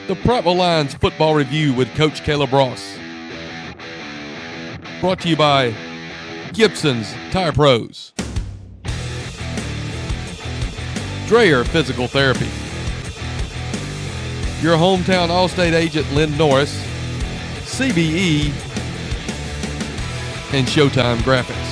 The Prattville Lions Football Review with Coach Caleb Ross. Brought to you by Gibson's Tire Pros. Dreyer Physical Therapy. Your hometown Allstate agent Lynn Norris. CBE. And Showtime Graphics.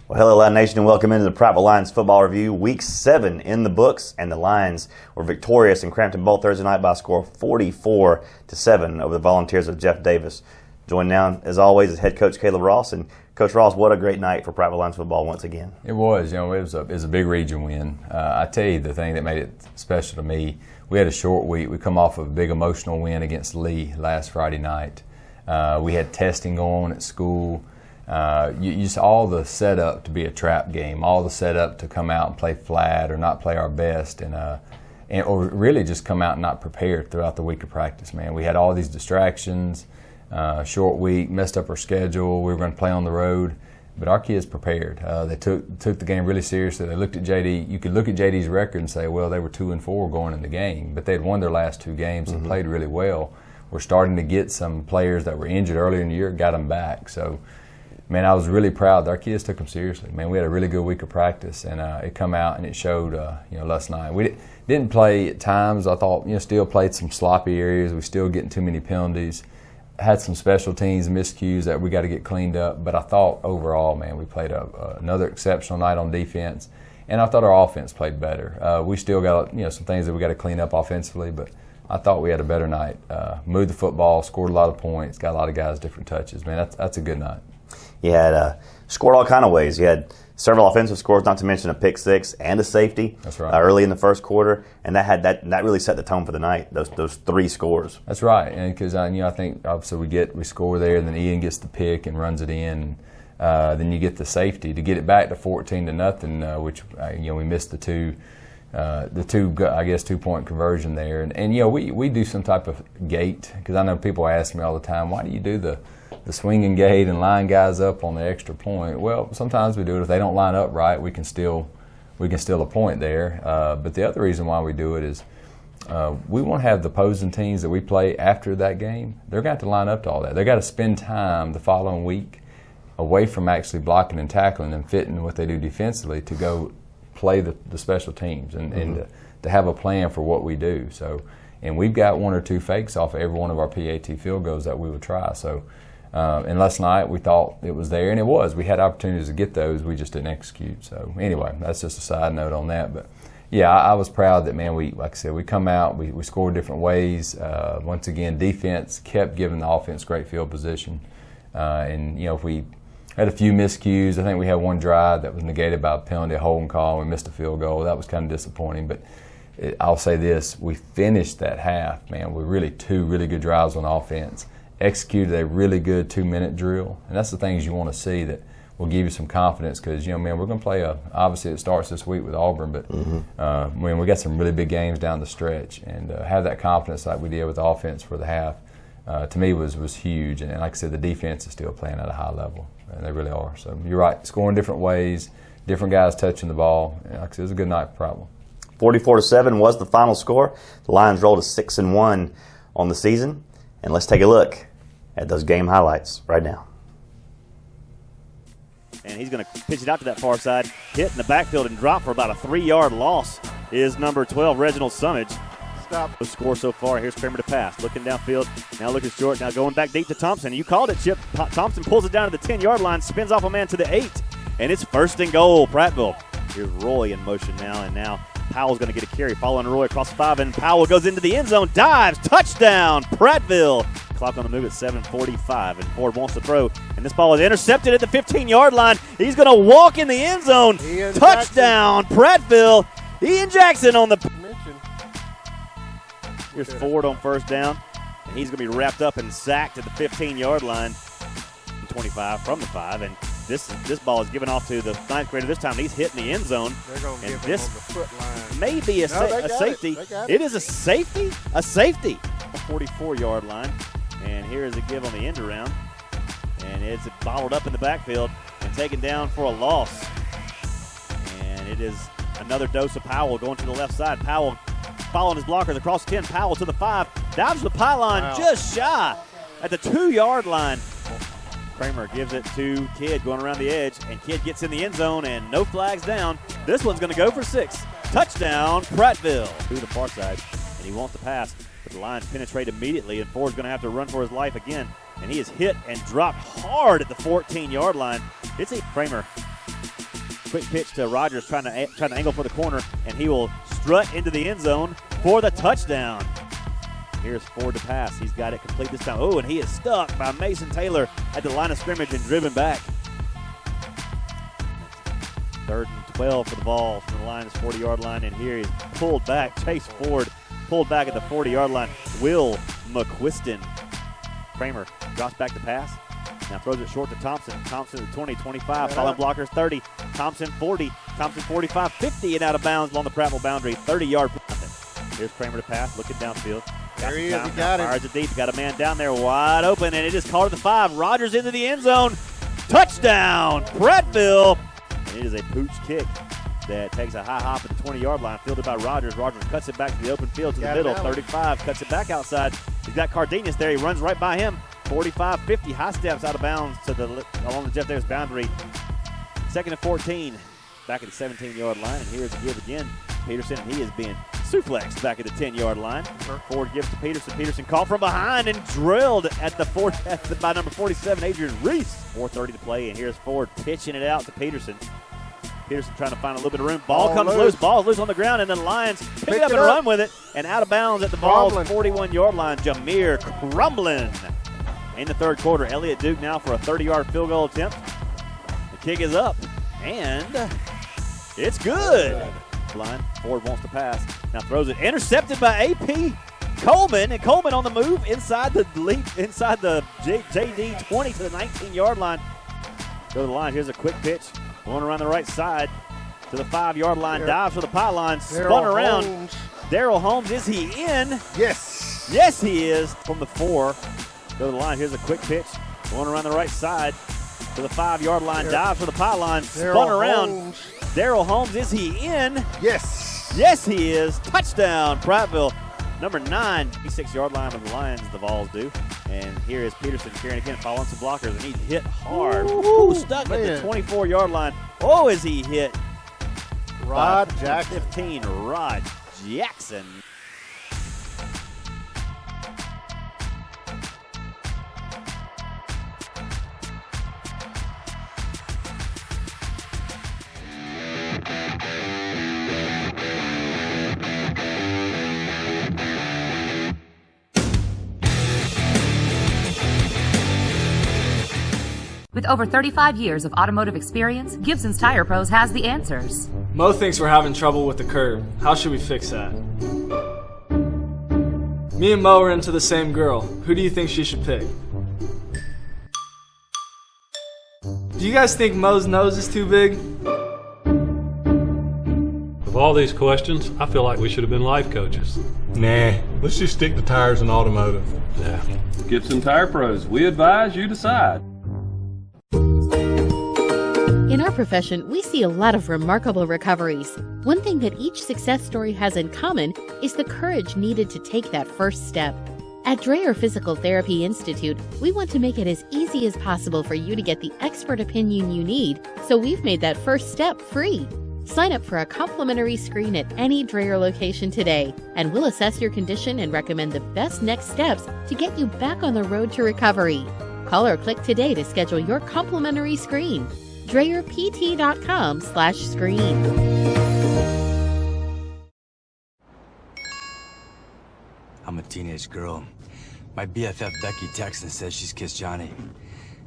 Well, hello, Lion Nation, and welcome into the Prattville Lions Football Review. Week 7 in the books, and the Lions were victorious in Crampton Bowl Thursday night by a score of 44-7 over the Volunteers of Jeff Davis. Joined now, as always, is head coach Caleb Ross. And Coach Ross, what a great night for Prattville Lions football once again. It was. It was a big region win. I tell you, the thing that made it special to me, we had a short week. We come off of a big emotional win against Lee last Friday night. We had testing going at school. Just all the setup to be a trap game, all the setup to come out and play flat or not play our best, or really just come out and not prepare throughout the week of practice. Man, we had all these distractions. Short week, messed up our schedule. We were going to play on the road, but our kids prepared. They took the game really seriously. They looked at JD. You could look at JD's record and say, well, they were 2-4 going in the game, but they'd won their last 2 games and played really well. We're starting to get some players that were injured earlier in the year, got them back. So, man, I was really proud. Our kids took them seriously. Man, we had a really good week of practice, and it come out and it showed. Last night we didn't play at times. I thought still played some sloppy areas. We still getting too many penalties. Had some special teams miscues that we got to get cleaned up. But I thought overall, man, we played another exceptional night on defense, and I thought our offense played better. We still got some things that we got to clean up offensively, but I thought we had a better night. Moved the football, scored a lot of points, got a lot of guys different touches. Man, that's a good night. You had scored all kind of ways. You had several offensive scores, not to mention a pick six and a safety. That's right. Early in the first quarter, and that really set the tone for the night. Those 3 scores. That's right, and because I think obviously we score there, then Ian gets the pick and runs it in. Then you get the safety to get it back to 14-0, which we missed the two 2-point conversion there, and we do some type of gate, because I know people ask me all the time, why do you do the swinging gate and line guys up on the extra point? Well, sometimes we do it. If they don't line up right, we can steal a point there. But the other reason why we do it is we want to have the opposing teams that we play after that game, they're going to have to line up to all that. They've got to spend time the following week away from actually blocking and tackling and fitting what they do defensively to go play the special teams and to have a plan for what we do. So, and we've got 1 or 2 fakes off of every one of our PAT field goals that we would try. So. And last night we thought it was there, and it was. We had opportunities to get those, we just didn't execute. So anyway, that's just a side note on that. But yeah, I was proud that, man, like I said, we come out, we scored different ways. Once again, defense kept giving the offense great field position. And if we had a few miscues, I think we had one drive that was negated by a penalty, a holding call, and we missed a field goal. That was kind of disappointing. But I'll say this, we finished that half, man, with 2 really good drives on offense. Executed a really good 2-minute drill, and that's the things you want to see that will give you some confidence, because man, we're going to play obviously it starts this week with Auburn, but we got some really big games down the stretch, and have that confidence like we did with the offense for the half to me was huge. And like I said, the defense is still playing at a high level, and they really are. So you're right, scoring different ways, different guys touching the ball, and like I said, it was a good night for Prattville. 44-7 was the final score. The Lions rolled to 6-1 on the season. And let's take a look at those game highlights right now. And he's going to pitch it out to that far side, hit in the backfield and drop for about a 3-yard loss is number 12, Reginald Summage. Stop the score so far. Here's Kramer to pass. Looking downfield, now looking short, now going back deep to Thompson. You called it, Chip. Thompson pulls it down to the 10-yard line, spins off a man to the 8, and it's 1st and goal, Prattville. Here's Roy in motion now, and now Powell's going to get a carry, following Roy across the 5, and Powell goes into the end zone, dives, touchdown, Prattville. Clock on the move at 7:45, and Ford wants to throw, and this ball is intercepted at the 15-yard line. He's going to walk in the end zone. Touchdown, Prattville. Ian Jackson on the mention. Here's Ford on 1st down, and he's going to be wrapped up and sacked at the 15-yard line. 25 from the 5, and this ball is given off to the 9th grader this time, and he's hitting the end zone. They're going to give him on the foot line. May be a safety. It is a safety? A safety. 44-yard line. And here is a give on the end around. And it's followed up in the backfield and taken down for a loss. And it is Another dose of Powell going to the left side. Powell following his blockers across 10. Powell to the 5. Dives to the pylon, just shy at the 2-yard line. Kramer gives it to Kidd going around the edge, and Kidd gets in the end zone, and no flags down. This one's going to go for 6. Touchdown, Prattville. To the far side, and he wants to pass, but the Lions penetrate immediately, and Ford's going to have to run for his life again. And he is hit and dropped hard at the 14-yard line. It's a Kramer. Quick pitch to Rogers, trying to angle for the corner, and he will strut into the end zone for the touchdown. Here's Ford to pass. He's got it complete this time. Oh, and he is stuck by Mason Taylor at the line of scrimmage and driven back. 3rd and 12 for the ball from the Lions' 40-yard line, and here he's pulled back. Chase Ford pulled back at the 40-yard line. Will McQuiston. Kramer drops back to pass. Now throws it short to Thompson. Thompson at 20, 25. Following blockers 30. Thompson 40. Thompson 45, 50 and out of bounds along the Prattville boundary. 30-yard penalty. Here's Kramer to pass, looking downfield. There he is, he got it. Fires it deep. Got a man down there wide open, and it is caught at the 5. Rogers into the end zone. Touchdown, Prattville. And it is a pooch kick that takes a high hop at the 20-yard line, fielded by Rogers. Rogers cuts it back to the open field to the middle. 35, cuts it back outside. He's got Cardenas there. He runs right by him. 45, 50, high steps out of bounds along the Jeff Davis boundary. 2nd and 14, back at the 17-yard line, and here's a give again. Peterson, and he is being suplexed back at the 10-yard line. Ford gives to Peterson. Peterson caught from behind and drilled at by number 47, Adrian Reese. 4:30 to play, and here's Ford pitching it out to Peterson. Peterson trying to find a little bit of room. Ball comes loose. Ball loose on the ground, and then Lions pick it up and run with it. And out of bounds at the ball's 41-yard line, Jameer Crumbling. In the 3rd quarter, Elliott Duke now for a 30-yard field goal attempt. The kick is up, and it's good. Line. Ford wants to pass. Now throws it. Intercepted by AP Coleman, and Coleman on the move inside the JD 20 to the 19-yard line. Go to the line. Here's a quick pitch. Going around the right side to the 5-yard line. Dives for the pylon. Spun around. Darrell Holmes, is he in? Yes. Yes, he is. From the 4. Go to the line. Here's a quick pitch. Going around the right side to the 5-yard line. Dives for the pylon. Spun around. Darrell Holmes, is he in? Yes. Yes, he is. Touchdown, Prattville. Number 9, 6-yard line of the Lions, the Vols do. And here is Peterson carrying again, following some blockers, and he's hit hard. Stuck at the 24-yard line. Oh, is he hit? Rod Jackson. 15, Rod Jackson. With over 35 years of automotive experience, Gibson's Tire Pros has the answers. Mo thinks we're having trouble with the curb. How should we fix that? Me and Mo are into the same girl. Who do you think she should pick? Do you guys think Mo's nose is too big? Of all these questions, I feel like we should have been life coaches. Nah, let's just stick to tires and automotive. Yeah. Gibson Tire Pros, we advise, you decide. In our profession, we see a lot of remarkable recoveries. One thing that each success story has in common is the courage needed to take that first step. At Dreyer Physical Therapy Institute, we want to make it as easy as possible for you to get the expert opinion you need, so we've made that first step free. Sign up for a complimentary screen at any Dreyer location today, and we'll assess your condition and recommend the best next steps to get you back on the road to recovery. Call or click today to schedule your complimentary screen. DreyerPT.com/screen. I'm a teenage girl. My BFF Becky texts and says she's kissed Johnny.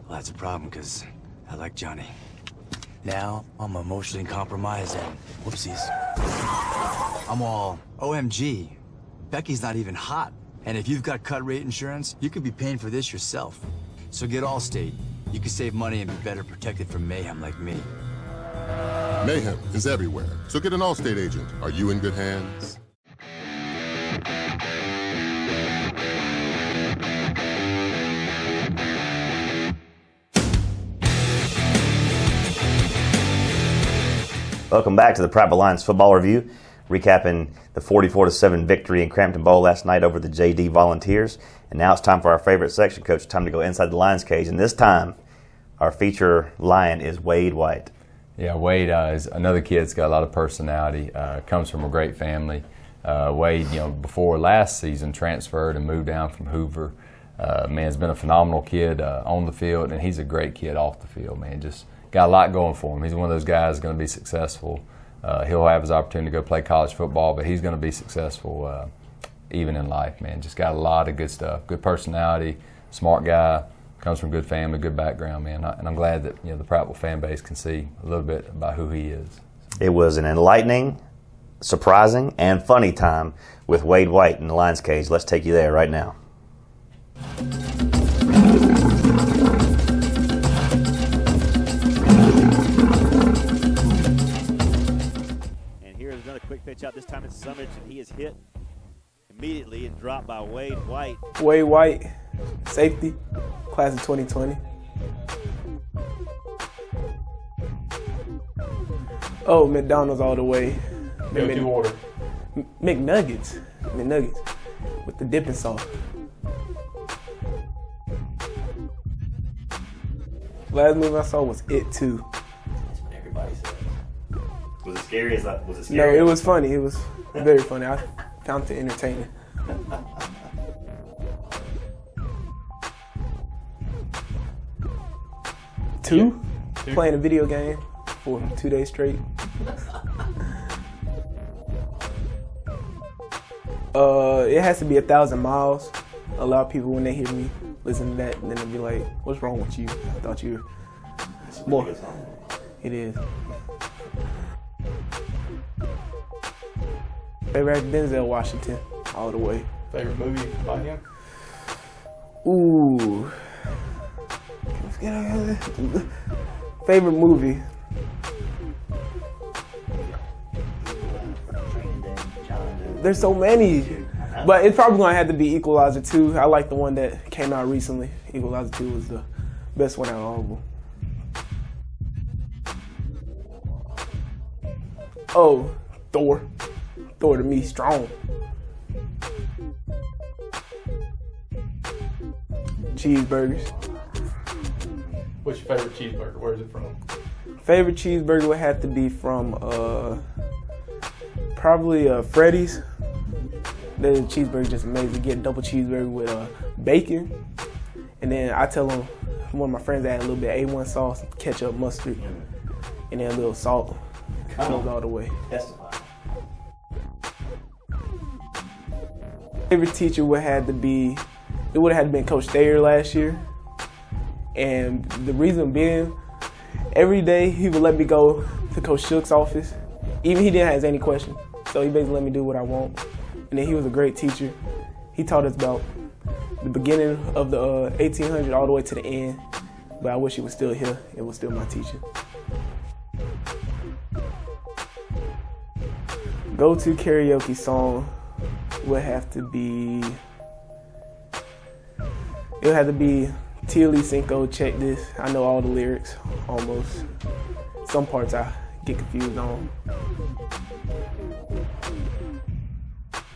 Well, that's a problem because I like Johnny. Now I'm emotionally compromised and whoopsies. I'm all, OMG, Becky's not even hot. And if you've got cut rate insurance, you could be paying for this yourself. So get Allstate. You can save money and be better protected from mayhem like me. Mayhem is everywhere, so get an Allstate agent. Are you in good hands? Welcome back to the Prattville Lions Football Review, recapping the 44-7 victory in Crampton Bowl last night over the JD Volunteers. And now it's time for our favorite section, Coach. Time to go inside the Lions cage. And this time, our feature Lion is Wade White. Yeah, Wade is another kid that's got a lot of personality, comes from a great family. Wade, before last season, transferred and moved down from Hoover. Man's been a phenomenal kid on the field, and he's a great kid off the field, man. Just got a lot going for him. He's one of those guys that's going to be successful. He'll have his opportunity to go play college football, but he's going to be successful even in life, man. Just got a lot of good stuff. Good personality, smart guy, comes from good family, good background, man. And I'm glad that the Prattville fan base can see a little bit about who he is. It was an enlightening, surprising, and funny time with Wade White in the Lions cage. Let's take you there right now. Quick pitch out, this time it's Summage, and he is hit immediately and dropped by Wade White. Wade White, safety, class of 2020. Oh, McDonald's all the way. order. McNuggets with the dipping sauce. Last movie I saw was It Too. That's what everybody said. Was it scary? Was it scary? No, it was funny. It was very funny. I found it entertaining. Two? Playing a video game for 2 days straight. It has to be 1,000 miles. A lot of people, when they hear me listen to that, then they'll be like, "What's wrong with you? I thought you were more." It is. Favorite actor, Denzel Washington, all the way. Favorite movie by him? Ooh. Favorite movie? There's so many. But it's probably going to have to be Equalizer 2. I like the one that came out recently. Equalizer 2 was the best one out of all of them. Oh, Thor. Thor to me, strong. Cheeseburgers. What's your favorite cheeseburger? Where is it from? Favorite cheeseburger would have to be from probably Freddy's. The cheeseburger just amazing. Get a double cheeseburger with bacon, and then I tell them one of my friends add a little bit of A1 sauce, ketchup, mustard, and then a little salt. Goes all the way. Favorite teacher would have to be, it would have had to been Coach Thayer last year. And the reason being, every day he would let me go to Coach Shook's office. Even he didn't ask any questions. So he basically let me do what I want. And then he was a great teacher. He taught us about the beginning of the 1800 all the way to the end. But I wish he was still here. It was still my teacher. Go-to karaoke song would have to be, it would have to be Tilly Cinco, Check This. I know all the lyrics, almost. Some parts I get confused on.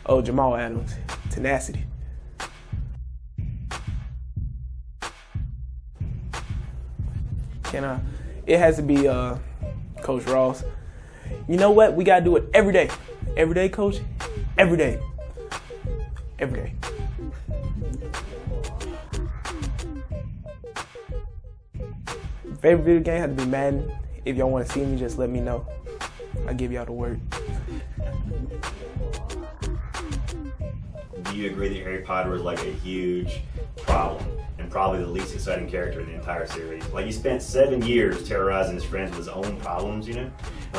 Oh, Jamal Adams, Tenacity. It has to be Coach Ross. You know what? We gotta do it every day. Every day, Coach. Every day. Every day. Favorite video game had to be Madden. If y'all want to see me, just let me know. I'll give y'all the word. Do you agree that Harry Potter was like a huge problem and probably the least exciting character in the entire series? Like, he spent 7 years terrorizing his friends with his own problems,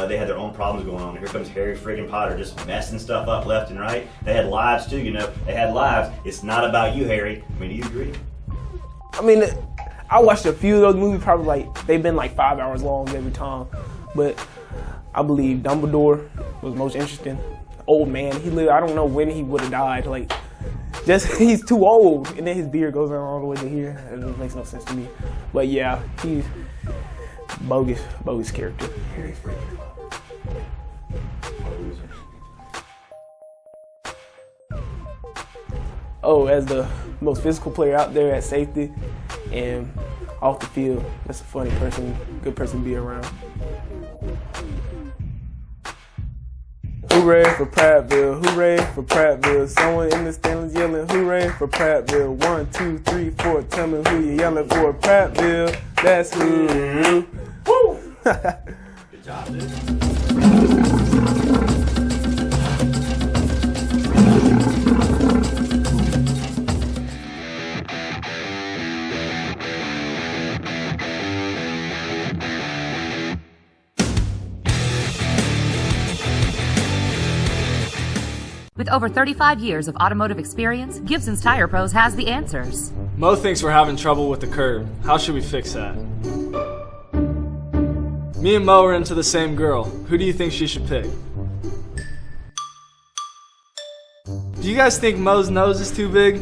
they had their own problems going on. Here comes Harry friggin' Potter just messing stuff up left and right. They had lives too, They had lives. It's not about you, Harry. I mean, do you agree? I mean, I watched a few of those movies, probably they've been 5 hours long every time. But I believe Dumbledore was most interesting. Old man, he lived, I don't know when he would have died. He's too old. And then his beard goes on all the way to here. It makes no sense to me. But yeah, he's bogus character. Harry freaking Potter. as the most physical player out there at safety, and off the field, that's a funny person, good person to be around. Hooray for Prattville, hooray for Prattville. Someone in the stands yelling, hooray for Prattville. 1, 2, 3, 4, tell me who you yelling for. Prattville, that's who. Woo! Good job, dude. With over 35 years of automotive experience, Gibson's Tire Pros has the answers. Mo thinks we're having trouble with the curb. How should we fix that? Me and Mo are into the same girl. Who do you think she should pick? Do you guys think Mo's nose is too big?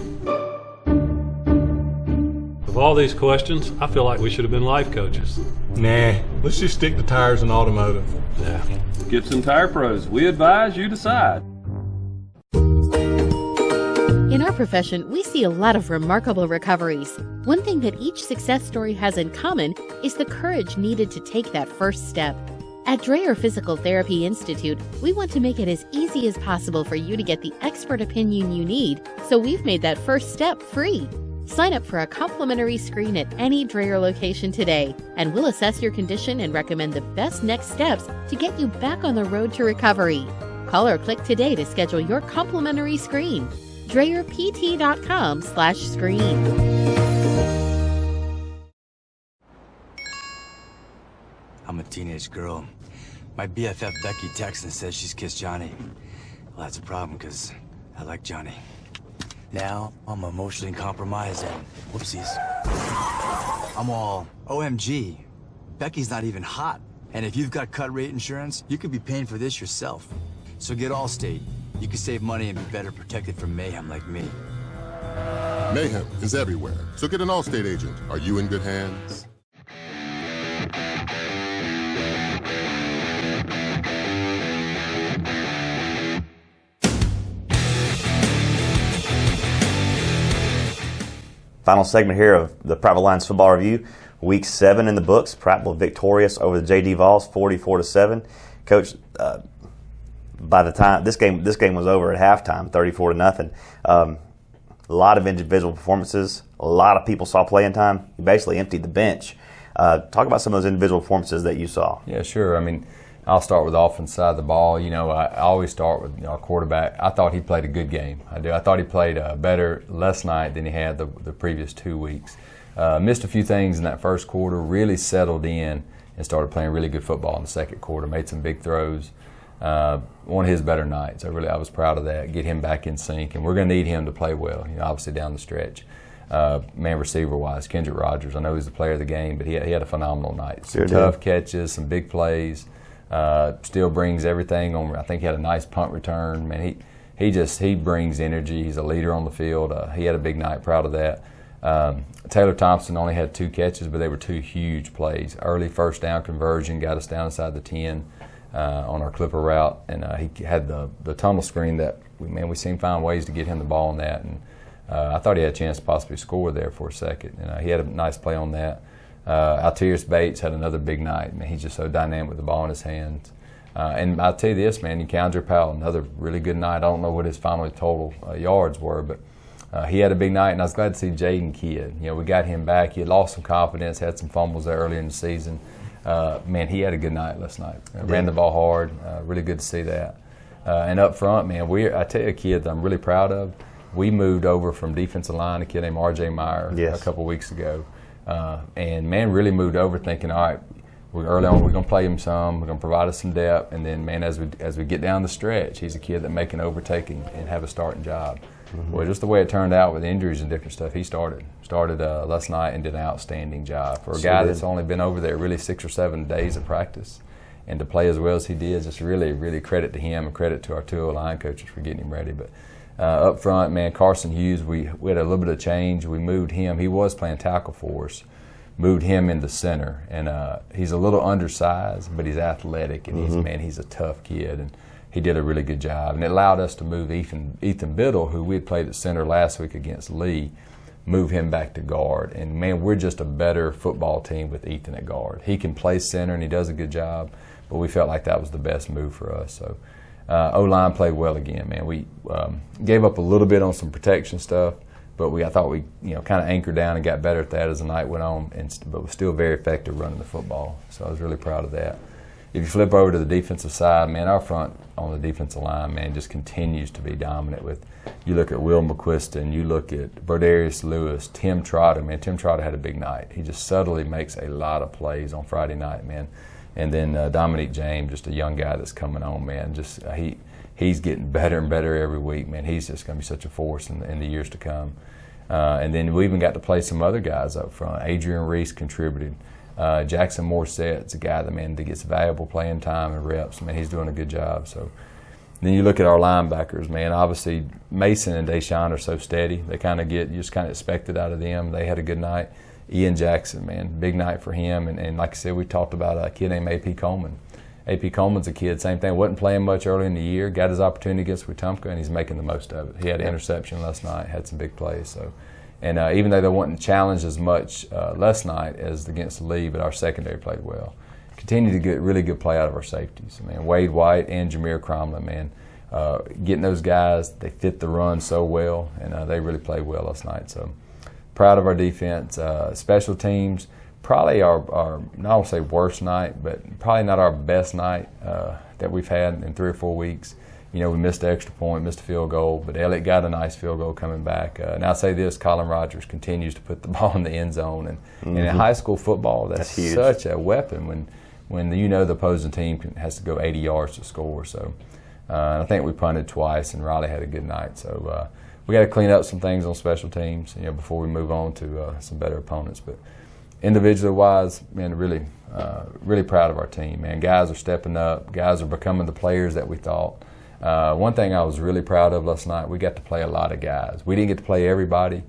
Of all these questions, I feel like we should have been life coaches. Nah, let's just stick to tires and automotive. Yeah. Gibson Tire Pros, we advise, you decide. In our profession, we see a lot of remarkable recoveries. One thing that each success story has in common is the courage needed to take that first step. At Dreyer Physical Therapy Institute, we want to make it as easy as possible for you to get the expert opinion you need, so we've made that first step free. Sign up for a complimentary screen at any Dreyer location today, and we'll assess your condition and recommend the best next steps to get you back on the road to recovery. Call or click today to schedule your complimentary screen. DreyerPT.com/screen. I'm a teenage girl. My BFF Becky texts and says she's kissed Johnny. Well, that's a problem because I like Johnny. Now I'm emotionally compromised and whoopsies. I'm all, OMG, Becky's not even hot. And if you've got cut rate insurance, you could be paying for this yourself. So get Allstate. You can save money and be better protected from mayhem like me. Mayhem is everywhere, so get an Allstate agent. Are you in good hands? Final segment here of the Prattville Lions football review. Week 7 in the books. Prattville victorious over the J.D. Vols, 44-7. Coach, by the time this game was over at halftime, 34-0. A lot of individual performances. A lot of people saw playing time. You basically emptied the bench. Talk about some of those individual performances that you saw. Yeah, sure. I mean, I'll start with the offense side of the ball. You know, I always start with our quarterback. I thought he played a good game. I do. I thought he played better last night than he had the previous 2 weeks. Missed a few things in that first quarter. Really settled in and started playing really good football in the second quarter. Made some big throws. One of his better nights. I was proud of that. Get him back in sync, and we're going to need him to play well. You know, obviously down the stretch. Man receiver-wise, Kendrick Rogers. I know he's the player of the game, but he had a phenomenal night. Some tough catches, some big plays. Still brings everything on. I think he had a nice punt return. Man, he brings energy. He's a leader on the field. He had a big night. Proud of that. Taylor Thompson only had 2 catches, but they were 2 huge plays. Early first down conversion got us down inside the 10 on our Clipper route, and he had the tunnel screen that we seemed to find ways to get him the ball on that, and I thought he had a chance to possibly score there for a second. And he had a nice play on that. Altius Bates had another big night. Man, he's just so dynamic with the ball in his hands. And I'll tell you this, man, Keandre Powell, another really good night. I don't know what his final total yards were, but he had a big night, and I was glad to see Jaden Kidd. You know, we got him back. He had lost some confidence, had some fumbles there earlier in the season. Man, he had a good night last night. Ran the ball hard. Really good to see that. And up front, man, I tell you a kid that I'm really proud of. We moved over from defensive line, a kid named R.J. Meyer a couple weeks ago. And man, really moved over thinking, all right, early on we're going to play him some, we're going to provide us some depth, and then man, as we get down the stretch, he's a kid that may can overtake and have a starting job. Mm-hmm. Well, just the way it turned out with injuries and different stuff, he started last night and did an outstanding job for a guy that's only been over there really 6 or 7 days of practice, and to play as well as he did, just really, really credit to him and credit to our 2 line coaches for getting him ready. But up front, man, Carson Hughes, we had a little bit of change. We moved him. He was playing tackle for us. Moved him in the center, and he's a little undersized, but he's athletic, and he's a tough kid. And he did a really good job. And it allowed us to move Ethan Biddle, who we had played at center last week against Lee, move him back to guard. And, man, we're just a better football team with Ethan at guard. He can play center, and he does a good job, but we felt like that was the best move for us. So O-line played well again, man. We gave up a little bit on some protection stuff, but I thought we kind of anchored down and got better at that as the night went on, but was still very effective running the football. So I was really proud of that. If you flip over to the defensive side, man, our front on the defensive line, man, just continues to be dominant. With you look at Will McQuiston, you look at Berdarius Lewis, Tim Trotter, man. Tim Trotter had a big night. He just subtly makes a lot of plays on Friday night, man. And then Dominique James, just a young guy that's coming on, man. Just he's getting better and better every week, man. He's just going to be such a force in the years to come. And then we even got to play some other guys up front. Adrian Reese contributed. Jackson Morsette's a guy that gets valuable playing time and reps. Man, he's doing a good job. So then you look at our linebackers, man. Obviously, Mason and Deshaun are so steady. They you just kind of expect it out of them. They had a good night. Ian Jackson, man, big night for him. And like I said, we talked about a kid named A.P. Coleman. A.P. Coleman's a kid, same thing. Wasn't playing much early in the year. Got his opportunity against Wetumpka, and he's making the most of it. He had an interception last night. Had some big plays. So. And even though they weren't challenged as much last night as against Lee, but our secondary played well. Continued to get really good play out of our safeties. Man, Wade White and Jameer Cromlin, man, getting those guys, they fit the run so well, and they really played well last night. So proud of our defense. Special teams, probably our not want to say worst night, but probably not our best night that we've had in 3 or 4 weeks. We missed an extra point, missed a field goal, but Elliott got a nice field goal coming back. And I'll say this, Colin Rogers continues to put the ball in the end zone. And in high school football, that's such a weapon when the opposing team has to go 80 yards to score. So I think we punted twice, and Riley had a good night. So we got to clean up some things on special teams, before we move on to some better opponents. But individually wise, man, really proud of our team, man. Guys are stepping up. Guys are becoming the players that we thought. One thing I was really proud of last night, we got to play a lot of guys. We didn't get to play everybody.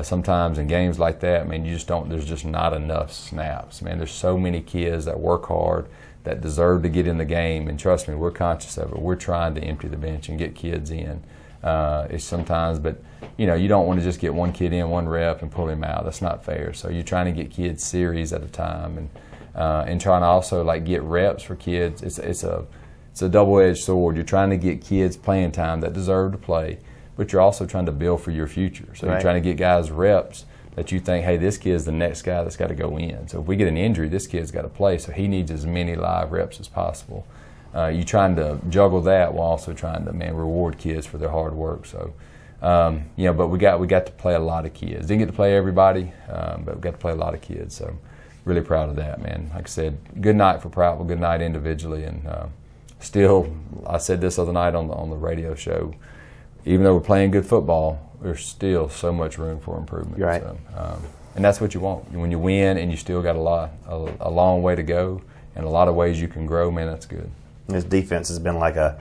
Sometimes in games like that, man, there's just not enough snaps. Man, there's so many kids that work hard, that deserve to get in the game, and trust me, we're conscious of it. We're trying to empty the bench and get kids in. It's sometimes, but you don't want to just get one kid in, one rep, and pull him out. That's not fair. So you're trying to get kids series at a time, and trying to also get reps for kids. It's a double-edged sword. You're trying to get kids playing time that deserve to play, but you're also trying to build for your future. So you're trying to get guys reps that you think, hey, this kid's the next guy that's got to go in. So if we get an injury, this kid's got to play, so he needs as many live reps as possible. You're trying to juggle that while also trying to, reward kids for their hard work. So, but we got to play a lot of kids. Didn't get to play everybody, but we got to play a lot of kids. So really proud of that, man. Like I said, good night for Prattville, good night individually, and still, I said this other night on the radio show, even though we're playing good football, there's still so much room for improvement. Right. So, and that's what you want. When you win and you still got a long way to go and a lot of ways you can grow, man, that's good. This defense has been like a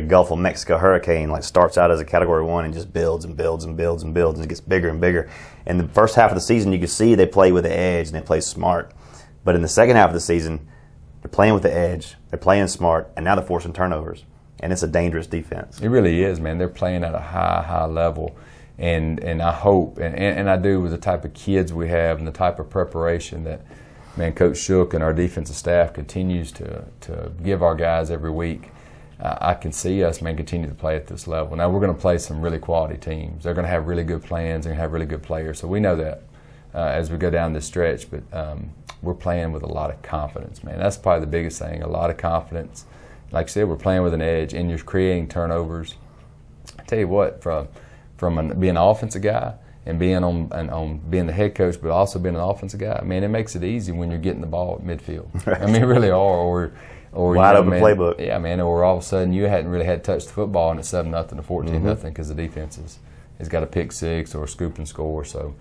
Gulf of Mexico hurricane, starts out as a Category 1 and just builds and builds and builds and builds, and it gets bigger and bigger. In the first half of the season, you can see they play with the edge and they play smart. But in the second half of the season, they're playing with the edge, they're playing smart, and now they're forcing turnovers. And it's a dangerous defense. It really is, man. They're playing at a high level. And I hope, and I do, with the type of kids we have and the type of preparation that, man, Coach Shook and our defensive staff continues to give our guys every week. I can see us, man, continue to play at this level. Now, we're going to play some really quality teams. They're going to have really good plans. They're going to have really good players. So we know that as we go down this stretch. But we're playing with a lot of confidence, man. That's probably the biggest thing, a lot of confidence. Like I said, we're playing with an edge, and you're creating turnovers. I tell you what, from being an offensive guy and being on being the head coach, but also being an offensive guy, man, it makes it easy when you're getting the ball at midfield. Right. I mean, really are. Or wide open playbook. Yeah, man. Or all of a sudden you hadn't really had touched the football and it's 7-0 or 14-0 because the defense has got a pick six or a scoop and score. So,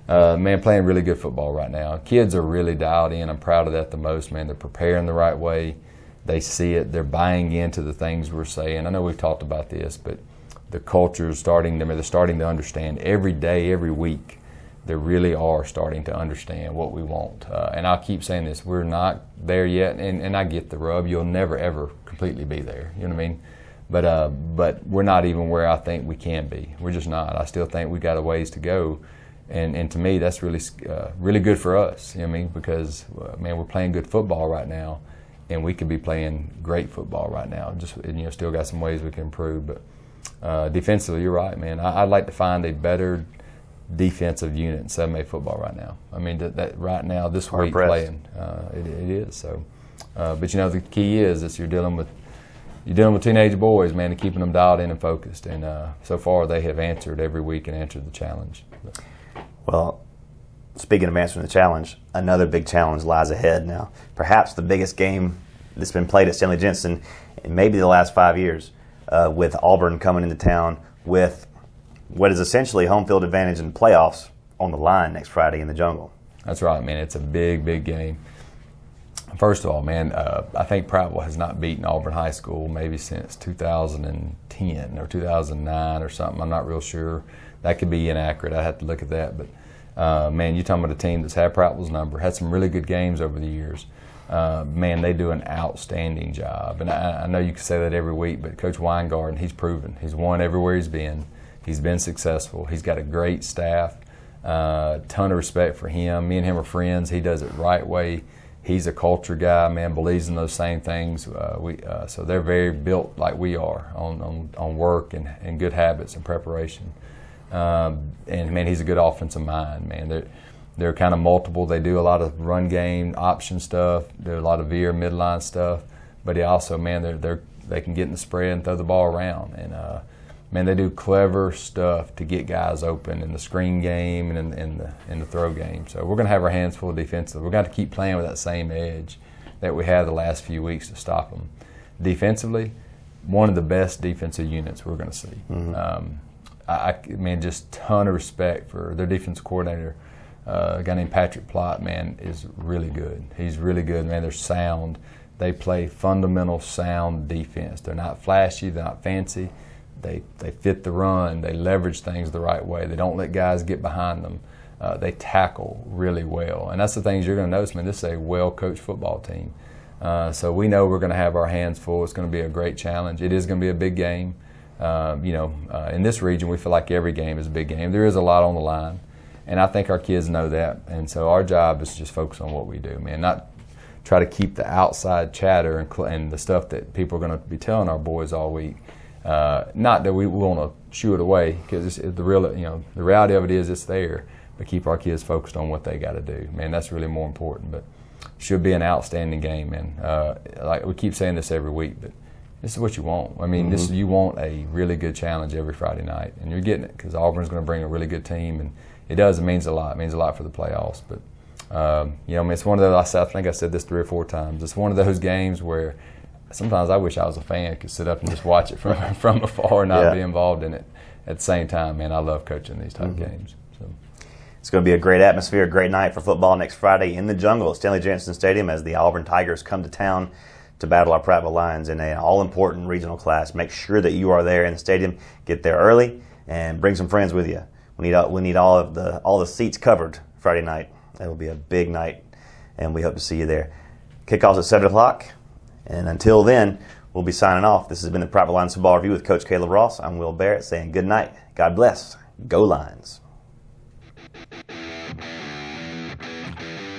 man, playing really good football right now. Kids are really dialed in. I'm proud of that the most, man. They're preparing the right way. They see it. They're buying into the things we're saying. I know we've talked about this, but the culture is starting. They're starting to understand every day, every week. they really are starting to understand what we want. And I'll keep saying this, we're not there yet, and I get the rub. You'll never, ever completely be there, you know what I mean? But we're not even where I think we can be. We're just not. I still think we got a ways to go. And to me, that's really really good for us, you know what I mean? Because, man, we're playing good football right now, and we could be playing great football right now. Just, still got some ways we can improve. But defensively, you're right, man. I'd like to find a better defensive unit in 7A football right now. I mean, that right now, this week playing, it is. So, but the key is that you're dealing with teenage boys, man, and keeping them dialed in and focused. And so far, they have answered every week and answered the challenge. Well, speaking of answering the challenge, another big challenge lies ahead now. Perhaps the biggest game that's been played at Stanley Jensen in maybe the last 5 years, with Auburn coming into town with what is essentially home field advantage in the playoffs on the line next Friday in the Jungle. That's right, man. It's a big, big game. First of all, man, I think Prattville has not beaten Auburn High School maybe since 2010 or 2009 or something. I'm not real sure. That could be inaccurate. I'd have to look at that. But, man, you're talking about a team that's had Prattville's number, had some really good games over the years. Man, they do an outstanding job. And I know you can say that every week, but Coach Weingarten, he's proven. He's won everywhere he's been. He's been successful. He's got a great staff, ton of respect for him. Me and him are friends. He does it right way. He's a culture guy, man, believes in those same things. So they're very built like we are on work and good habits and preparation. And, man, he's a good offensive mind, man. They're kind of multiple. They do a lot of run game, option stuff. There's a lot of veer, midline stuff. But he also, man, they can get in the spread and throw the ball around. And, man, they do clever stuff to get guys open in the screen game and in the throw game. So we're going to have our hands full defensively. We're going to keep playing with that same edge that we had the last few weeks to stop them. Defensively, one of the best defensive units we're going to see. Mm-hmm. Man, just ton of respect for their defensive coordinator. A guy named Patrick Plott, man, is really good. He's really good, man. They're sound. They play fundamental sound defense. They're not flashy. They're not fancy. They fit the run. They leverage things the right way. They don't let guys get behind them. They tackle really well. And that's the things you're going to notice, man. This is a well-coached football team. So we know we're going to have our hands full. It's going to be a great challenge. It is going to be a big game. In this region, we feel like every game is a big game. There is a lot on the line, and I think our kids know that. And so our job is to just focus on what we do, man, not try to keep the outside chatter and the stuff that people are going to be telling our boys all week. Not that we want to shoo it away, because the reality of it is it's there, but keep our kids focused on what they got to do. Man, that's really more important. But should be an outstanding game, man. Like we keep saying this every week, but this is what you want. I mean, Mm-hmm. you want a really good challenge every Friday night, and you're getting it because Auburn's going to bring a really good team, and it does. It means a lot. It means a lot for the playoffs. But it's one of those. I think I said this 3 or 4 times. It's one of those games where sometimes I wish I was a fan, could sit up and just watch it from afar and not be involved in it. At the same time, man, I love coaching these type of games. So. It's going to be a great atmosphere, a great night for football next Friday in the Jungle at Stanley Jensen Stadium as the Auburn Tigers come to town to battle our Prattville Lions in an all-important regional class. Make sure that you are there in the stadium. Get there early and bring some friends with you. We need all the seats covered Friday night. It will be a big night, and we hope to see you there. Kickoff's at 7 o'clock, and until then, we'll be signing off. This has been the Prattville Lions Football Review with Coach Caleb Ross. I'm Will Barrett saying good night. God bless. Go Lions.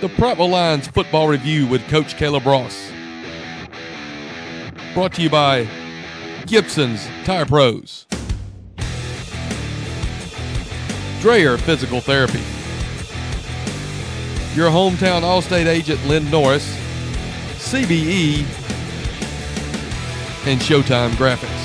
The Prattville Lions Football Review with Coach Caleb Ross. Brought to you by Gibson's Tire Pros, Dreyer Physical Therapy, your hometown Allstate agent Lynn Norris, CBE, and Showtime Graphics.